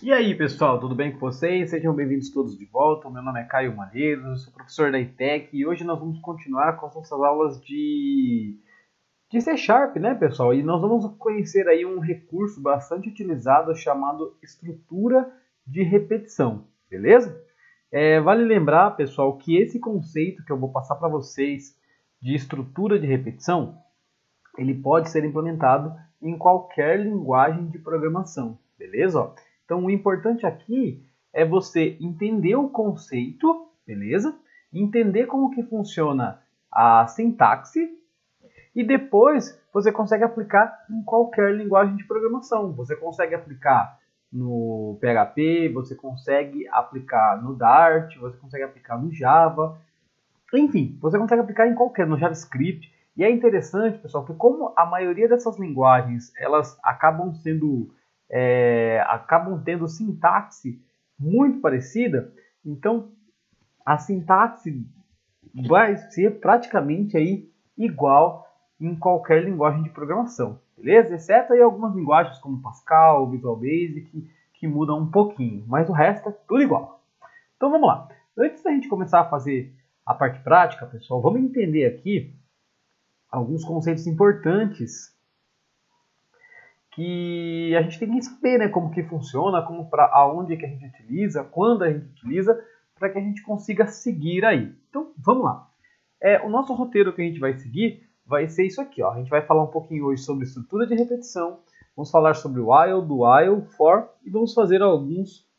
E aí, pessoal, tudo bem com vocês? Sejam bem-vindos todos de volta. Meu nome é Caio Malheiros, eu sou professor da ITEC e hoje nós vamos continuar com as nossas aulas de C Sharp, né, pessoal? E nós vamos conhecer aí um recurso bastante utilizado chamado estrutura de repetição, beleza? Vale lembrar, pessoal, que esse conceito que eu vou passar para vocês de estrutura de repetição, ele pode ser implementado em qualquer linguagem de programação, beleza? Ó, então, o importante aqui é você entender o conceito, beleza? Entender como que funciona a sintaxe e depois você consegue aplicar em qualquer linguagem de programação. Você consegue aplicar no PHP, você consegue aplicar no Dart, você consegue aplicar no Java, enfim, você consegue aplicar em qualquer, no JavaScript. E é interessante, pessoal, que como a maioria dessas linguagens elas acabam tendo sintaxe muito parecida, então a sintaxe vai ser praticamente aí igual em qualquer linguagem de programação, beleza? Exceto aí algumas linguagens como Pascal, Visual Basic, que mudam um pouquinho, mas o resto é tudo igual. Então vamos lá. Antes da gente começar a fazer a parte prática, pessoal, vamos entender aqui alguns conceitos importantes que a gente tem que saber, né, como que funciona, como para aonde que a gente utiliza, quando a gente utiliza, para que a gente consiga seguir aí. Então, vamos lá. O nosso roteiro que a gente vai seguir vai ser isso aqui, ó. A gente vai falar um pouquinho hoje sobre estrutura de repetição, vamos falar sobre o while, do while, for e vamos fazer alguns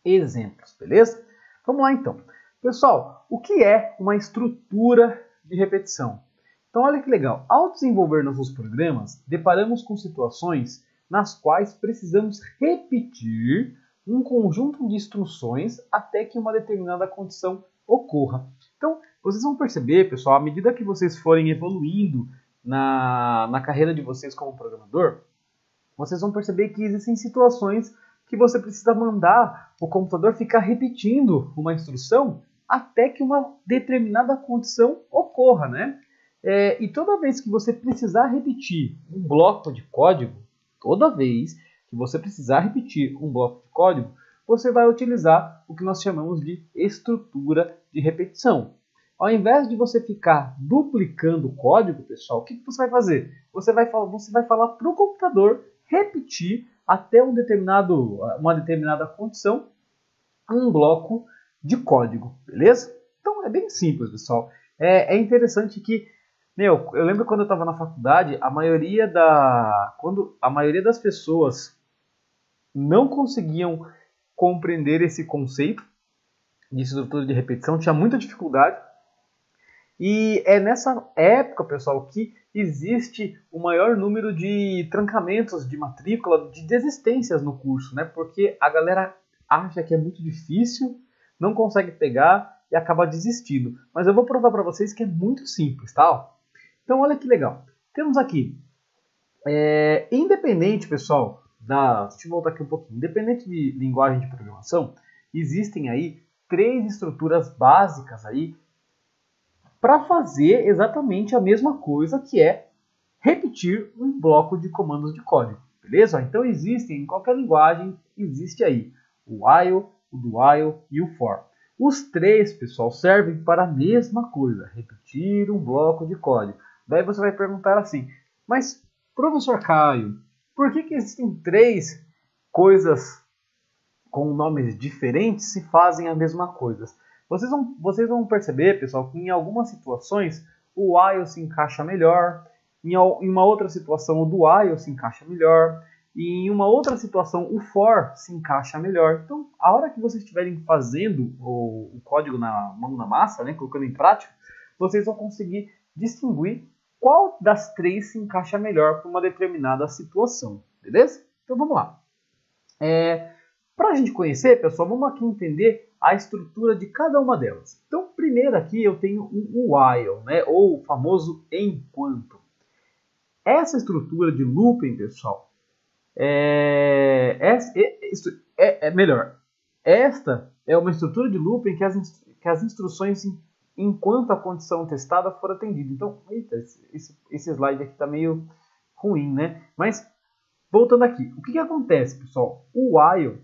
exemplos, beleza? Vamos lá então. Pessoal, o que é uma estrutura de repetição? Então, olha que legal. Ao desenvolver nossos programas, deparamos com situações nas quais precisamos repetir um conjunto de instruções até que uma determinada condição ocorra. Então, vocês vão perceber, pessoal, à medida que vocês forem evoluindo na carreira de vocês como programador, vocês vão perceber que existem situações que você precisa mandar o computador ficar repetindo uma instrução até que uma determinada condição ocorra, né? E toda vez que você precisar repetir um bloco de código, toda vez que você precisar repetir um bloco de código, você vai utilizar o que nós chamamos de estrutura de repetição. Ao invés de você ficar duplicando o código, pessoal, o que você vai fazer? Você vai falar para o computador repetir até uma determinada condição um bloco de código, beleza? Então é bem simples, pessoal. É interessante que eu lembro quando eu estava na faculdade, a maioria das pessoas não conseguiam compreender esse conceito de estrutura de repetição, tinha muita dificuldade. E é nessa época, pessoal, que existe o maior número de trancamentos de matrícula, de desistências no curso, né? Porque a galera acha que é muito difícil, não consegue pegar e acaba desistindo. Mas eu vou provar para vocês que é muito simples, tá? Então, olha que legal. Temos aqui, independente, pessoal, deixa eu voltar aqui um pouquinho. Independente de linguagem de programação, existem aí 3 estruturas básicas aí para fazer exatamente a mesma coisa, que é repetir um bloco de comandos de código, beleza? Então existem, em qualquer linguagem, existe aí o while, o do while e o for. Os 3, pessoal, servem para a mesma coisa, repetir um bloco de código. Daí você vai perguntar assim, mas, professor Caio, por que existem 3 coisas com nomes diferentes se fazem a mesma coisa? Vocês vão perceber, pessoal, que em algumas situações o while se encaixa melhor, em uma outra situação o do while se encaixa melhor, e em uma outra situação o for se encaixa melhor. Então, a hora que vocês estiverem fazendo o código na mão na massa, né, colocando em prática, vocês vão conseguir distinguir qual das 3 se encaixa melhor para uma determinada situação, beleza? Então vamos lá. Para a gente conhecer, pessoal, vamos aqui entender a estrutura de cada uma delas. Então, primeiro aqui eu tenho o while, né, ou o famoso enquanto. Essa estrutura de looping, pessoal, melhor. Esta é uma estrutura de looping que as instruções enquanto a condição testada for atendida. Então, eita, esse slide aqui está meio ruim, né? Mas voltando aqui, o que acontece, pessoal? O while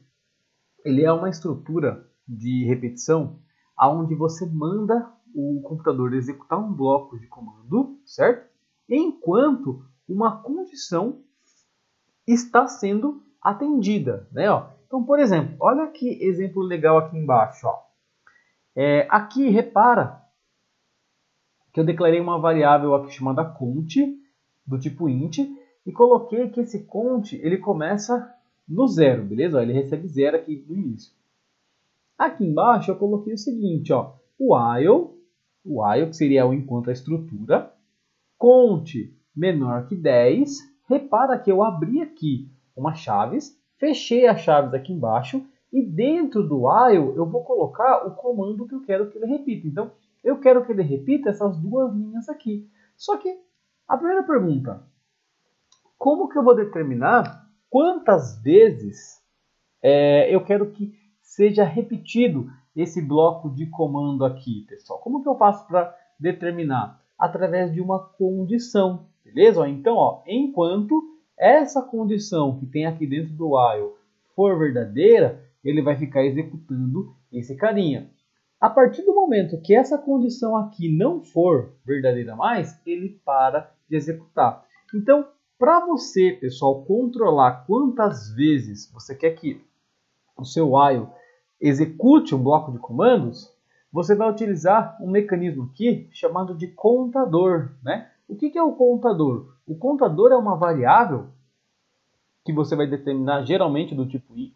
ele é uma estrutura de repetição onde você manda o computador executar um bloco de comando, certo? Enquanto uma condição está sendo atendida, né? Ó. Então, por exemplo, olha que exemplo legal aqui embaixo. Ó. Aqui, repara que eu declarei uma variável aqui chamada count, do tipo int, e coloquei que esse count ele começa no zero, beleza? Ó, ele recebe zero aqui no início. Aqui embaixo eu coloquei o seguinte, ó, while, que seria o enquanto a estrutura, count menor que 10, repara que eu abri aqui umas chaves, fechei as chaves aqui embaixo, e dentro do while eu vou colocar o comando que eu quero que ele repita. Então, eu quero que ele repita essas duas linhas aqui. Só que, a primeira pergunta, como que eu vou determinar quantas vezes eu quero que seja repetido esse bloco de comando aqui, pessoal? Como que eu faço para determinar? Através de uma condição, beleza? Então, ó, enquanto essa condição que tem aqui dentro do while for verdadeira, ele vai ficar executando esse carinha. A partir do momento que essa condição aqui não for verdadeira mais, ele para de executar. Então, para você, pessoal, controlar quantas vezes você quer que o seu while execute um bloco de comandos, você vai utilizar um mecanismo aqui chamado de contador, né? O que é o contador? O contador é uma variável que você vai determinar geralmente do tipo int,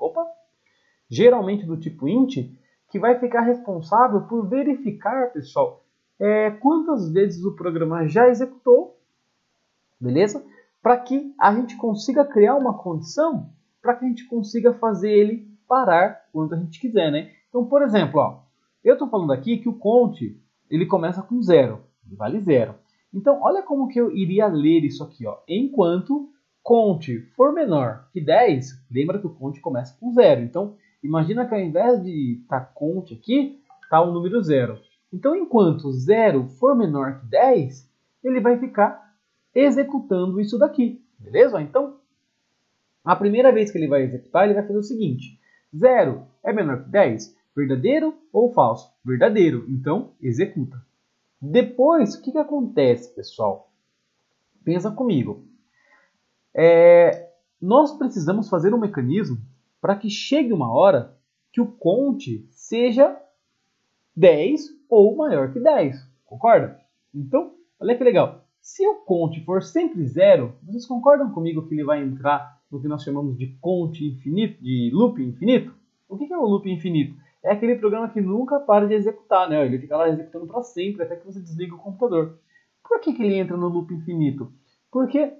que vai ficar responsável por verificar, pessoal, quantas vezes o programa já executou, beleza? Para que a gente consiga criar uma condição para que a gente consiga fazer ele parar quando a gente quiser, né? Então, por exemplo, ó, eu estou falando aqui que o count ele começa com 0, vale 0. Então, olha como que eu iria ler isso aqui, ó. Enquanto count for menor que 10, lembra que o count começa com 0. Então, imagina que ao invés de estar count aqui, está o número 0. Então, enquanto 0 for menor que 10, ele vai ficar executando isso daqui, beleza? Então, a primeira vez que ele vai executar, ele vai fazer o seguinte: 0 é menor que 10, verdadeiro ou falso? Verdadeiro, então executa. Depois, o que acontece, pessoal? Pensa comigo. Nós precisamos fazer um mecanismo para que chegue uma hora que o count seja 10 ou maior que 10, concorda? Então, olha que legal. Se o count for sempre 0, vocês concordam comigo que ele vai entrar no que nós chamamos de count infinito, de loop infinito? O que é o loop infinito? É aquele programa que nunca para de executar, né? Ele fica lá executando para sempre, até que você desliga o computador. Por que ele entra no loop infinito? Porque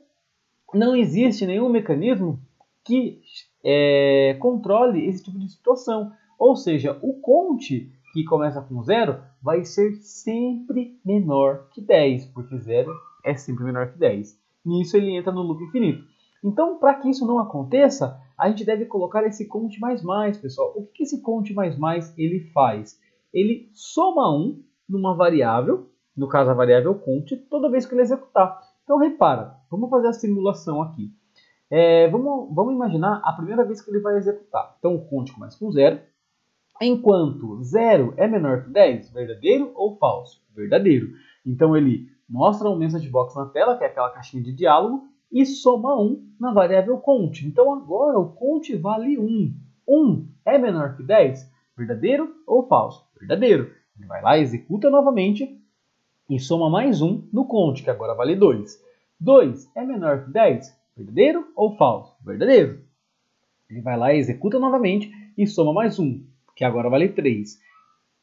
não existe nenhum mecanismo que controle esse tipo de situação. Ou seja, o count que começa com 0 vai ser sempre menor que 10, porque 0 é sempre menor que 10. Nisso ele entra no loop infinito. Então, para que isso não aconteça, a gente deve colocar esse count mais, pessoal. O que esse count mais ele faz? Ele soma 1 numa variável, no caso a variável count, toda vez que ele executar. Então, repara, vamos fazer a simulação aqui. Vamos imaginar a primeira vez que ele vai executar. Então, o count começa com 0. Enquanto 0 é menor que 10, verdadeiro ou falso? Verdadeiro. Então, ele mostra um message box na tela, que é aquela caixinha de diálogo, e soma 1 na variável count. Então, agora o count vale 1. 1 é menor que 10, verdadeiro ou falso? Verdadeiro. Ele vai lá, executa novamente e soma mais 1 no count, que agora vale 2. 2 é menor que 10, verdadeiro ou falso? Verdadeiro. Ele vai lá, executa novamente e soma mais 1, que agora vale 3.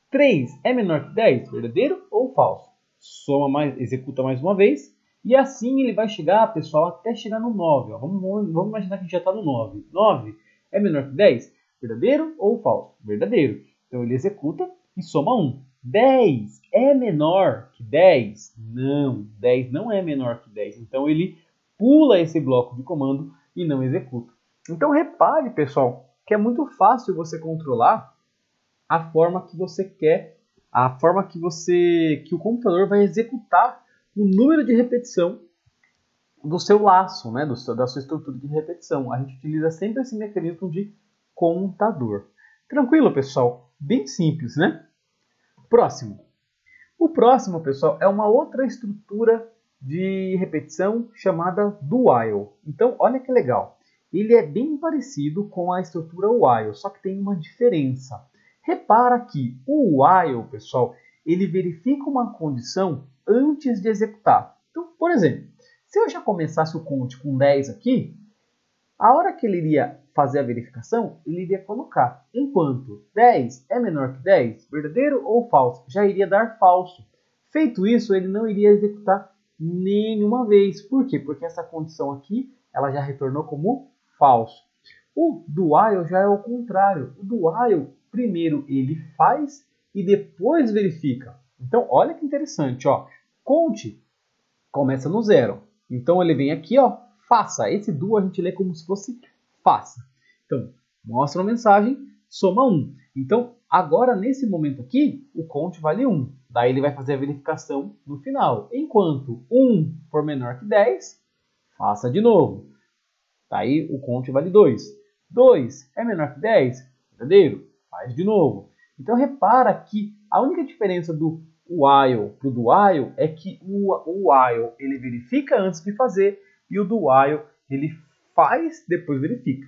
3 é menor que 10, verdadeiro ou falso? Executa mais uma vez. E assim ele vai chegar, pessoal, até chegar no 9. Ó. Vamos imaginar que a gente já está no 9. 9 é menor que 10, verdadeiro ou falso? Verdadeiro. Então ele executa e soma 1. 10 é menor que 10? Não, 10 não é menor que 10. Então ele pula esse bloco de comando e não executa. Então repare, pessoal, que é muito fácil você controlar a forma que você quer, a forma que o computador vai executar o número de repetição do seu laço, né, da sua estrutura de repetição. A gente utiliza sempre esse mecanismo de contador. Tranquilo, pessoal? Bem simples, né? Próximo. O próximo, pessoal, é uma outra estrutura de repetição chamada do while. Então, olha que legal. Ele é bem parecido com a estrutura while, só que tem uma diferença. Repara que o while, pessoal, ele verifica uma condição antes de executar. Então, por exemplo, se eu já começasse o count com 10 aqui, a hora que ele iria fazer a verificação, ele iria colocar enquanto 10 é menor que 10, verdadeiro ou falso, já iria dar falso. Feito isso, ele não iria executar nenhuma vez. Por quê? Porque essa condição aqui, ela já retornou como falso. O do while já é o contrário. O do while, primeiro ele faz e depois verifica. Então, olha que interessante, ó. Count começa no 0. Então, ele vem aqui, ó, faça. Esse do a gente lê como se fosse faça. Então, mostra uma mensagem, soma 1. Então, agora, nesse momento aqui, o count vale 1. Daí ele vai fazer a verificação no final. Enquanto 1 for menor que 10, faça de novo. Daí o count vale 2. 2 é menor que 10, verdadeiro, faz de novo. Então, repara que a única diferença do while para o do while é que o while ele verifica antes de fazer e o do while ele faz, depois verifica.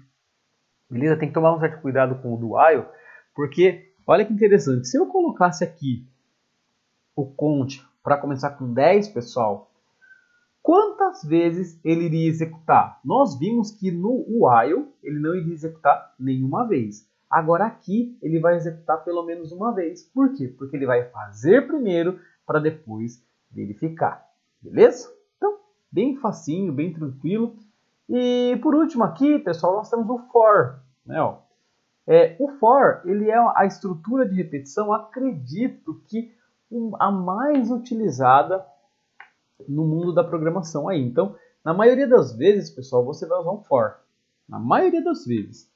Beleza? Tem que tomar um certo cuidado com o do while, porque olha que interessante. Se eu colocasse aqui o count para começar com 10, pessoal, quantas vezes ele iria executar? Nós vimos que no while ele não iria executar nenhuma vez. Agora aqui ele vai executar pelo menos uma vez. Por quê? Porque ele vai fazer primeiro para depois verificar. Beleza? Então, bem facinho, bem tranquilo. E por último aqui, pessoal, nós temos o for. Né? O for ele é a estrutura de repetição, acredito que a mais utilizada no mundo da programação aí. Então, na maioria das vezes, pessoal, você vai usar um for. Na maioria das vezes.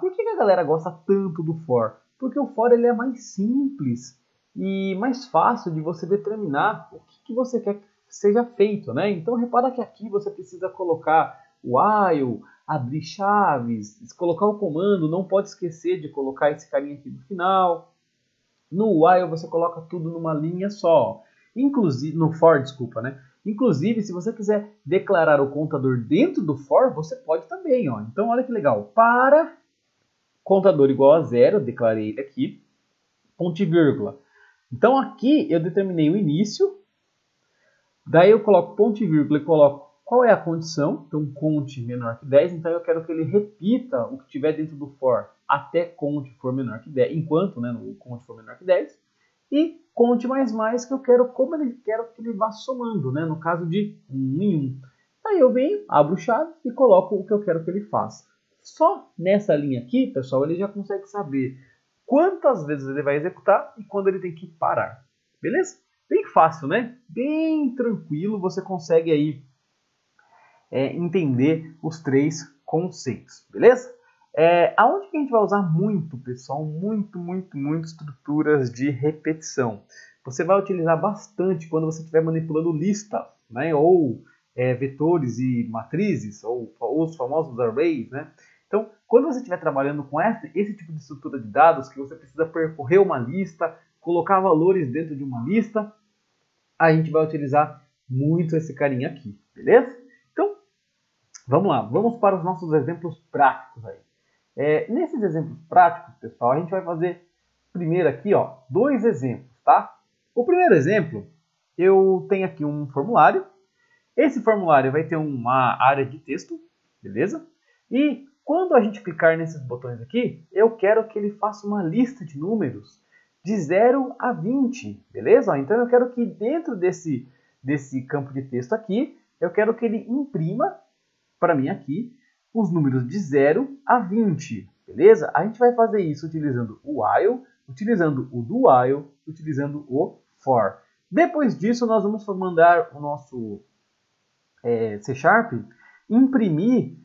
Por que a galera gosta tanto do for? Porque o for ele é mais simples e mais fácil de você determinar o que você quer que seja feito, né? Então, repara que aqui você precisa colocar o while, abrir chaves, colocar o comando, não pode esquecer de colocar esse carinha aqui no final. No while você coloca tudo numa linha só. Inclusive, no for, desculpa, né? Inclusive, se você quiser declarar o contador dentro do for, você pode também, ó. Então, olha que legal. Para contador igual a 0, declarei ele aqui, ponto e vírgula. Então, aqui eu determinei o início, daí eu coloco ponto e vírgula e coloco qual é a condição. Então, count menor que 10, então eu quero que ele repita o que tiver dentro do for até count for menor que 10, enquanto, né, no count for menor que 10. E conte mais que eu quero que ele vá somando, né? No caso de 1 em 1. Aí eu venho, abro chave e coloco o que eu quero que ele faça. Só nessa linha aqui, pessoal, ele já consegue saber quantas vezes ele vai executar e quando ele tem que parar. Beleza? Bem fácil, né? Bem tranquilo, você consegue aí entender os três conceitos. Beleza? Aonde que a gente vai usar muito, pessoal? Muito estruturas de repetição. Você vai utilizar bastante quando você estiver manipulando listas, né? Ou vetores e matrizes, ou os famosos arrays, né? Então, quando você estiver trabalhando com esse tipo de estrutura de dados, que você precisa percorrer uma lista, colocar valores dentro de uma lista, a gente vai utilizar muito esse carinha aqui, beleza? Então, vamos lá, vamos para os nossos exemplos práticos aí. Nesses exemplos práticos, pessoal, a gente vai fazer primeiro aqui, ó, 2 exemplos, tá? O primeiro exemplo, eu tenho aqui um formulário. Esse formulário vai ter uma área de texto, beleza? E quando a gente clicar nesses botões aqui, eu quero que ele faça uma lista de números de 0 a 20, beleza? Então eu quero que dentro desse campo de texto aqui, eu quero que ele imprima para mim aqui os números de 0 a 20, beleza? A gente vai fazer isso utilizando o while, utilizando o do while, utilizando o for. Depois disso, nós vamos mandar o nosso C# imprimir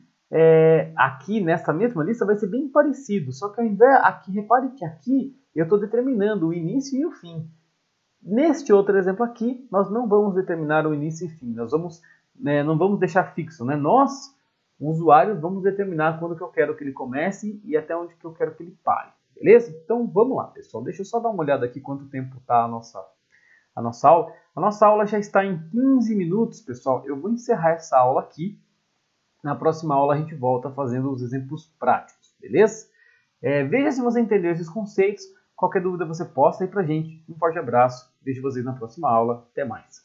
aqui nessa mesma lista, vai ser bem parecido, só que ao invés aqui, repare que aqui eu estou determinando o início e o fim. Neste outro exemplo aqui, nós não vamos determinar o início e fim, nós vamos, não vamos deixar fixo, né? usuários, vamos determinar quando que eu quero que ele comece e até onde que eu quero que ele pare. Beleza? Então vamos lá, pessoal. Deixa eu só dar uma olhada aqui quanto tempo está a nossa aula. A nossa aula já está em 15 minutos, pessoal. Eu vou encerrar essa aula aqui. Na próxima aula a gente volta fazendo os exemplos práticos, beleza? Veja se você entendeu esses conceitos. Qualquer dúvida você posta aí pra gente. Um forte abraço. Vejo vocês na próxima aula. Até mais.